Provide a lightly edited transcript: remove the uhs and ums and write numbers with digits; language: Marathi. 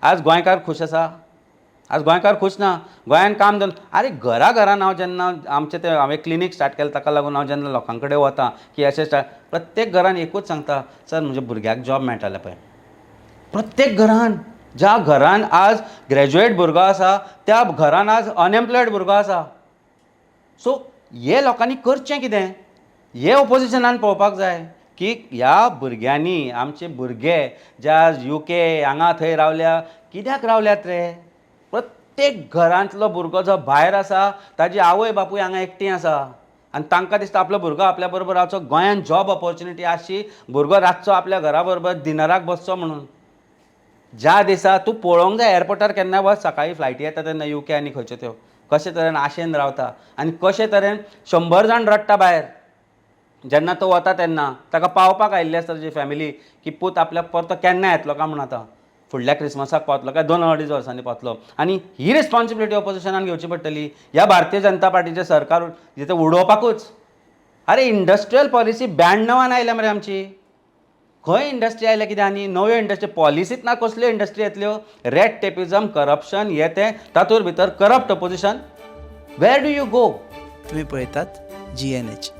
आज गोंयकार खुश आसा? आज गोंयकार खुश ना. गोंयान काम धंदो अरे घरान हांव जेन्ना आमचें तें हांवें क्लिनीक स्टार्ट केलें ताका लागून हांव जेन्ना लोकां कडेन वता की अशें प्रत्येक घरान एकूच सांगता, सर म्हज्या भुरग्याक जॉब मेळटलें पळय. प्रत्येक घरान, ज्या घरान आज ग्रॅज्युएट भुरगो आसा त्या घरान आज अनएम्प्लॉयड भुरगो आसा. सो हे लोकांनी करचें कितें? हे ऑपोजिशनान पळोवपाक जाय की ह्या भुरग्यांनी आमचे भुरगे जे आज UK हांगा थंय रावल्या, कित्याक रावल्यात रे? प्रत्येक घरांतलो भुरगो जो भायर आसा ताजी आवय बापूय हांगा एकटीं आसा आनी तांकां दिसता आपलो भुरगो आपल्या बरोबर रावचो. गोंयांत जॉब ऑपॉर्च्युनिटी आसची, भुरगो रातचो आपल्या घरा बरोबर डिनराक बसचो म्हणून. ज्या दिसा तूं पळोवंक जाय एअरपोर्टार केन्ना वच, सकाळीं फ्लायटी येता तेन्ना UK आनी खंयच्यो त्यो कशे तरेन आशेन रावता आनी कशे तरेन 100 जाण रडटा भायर. जेन्ना तो वता तेन्ना ताका पावपाक आयिल्ली आसता ताजी फॅमिली की पूत आपल्याक परतो केन्ना येतलो काय म्हूण आतां फुडल्या क्रिसमसाक पावतलो काय 2-2.5 वर्सांनी पावतलो. आनी ही रिस्पॉन्सिबिलिटी ऑपोजिशनान घेवची पडटली. ह्या भारतीय जनता पार्टीचें सरकार जितें उडोवपाकूच. अरे इंडस्ट्रियल पॉलिसी 92 आयल्या मरे आमची. खंय इंडस्ट्री आयल्या कितें आनी नव्यो इंडस्ट्री पॉलिसीच ना. कसल्यो इंडस्ट्री येतल्यो? रेड टेपिझम, करप्शन हे तें तातूंत भितर corrupt opposition. Where do you go? तुम्ही पळयतात GNH.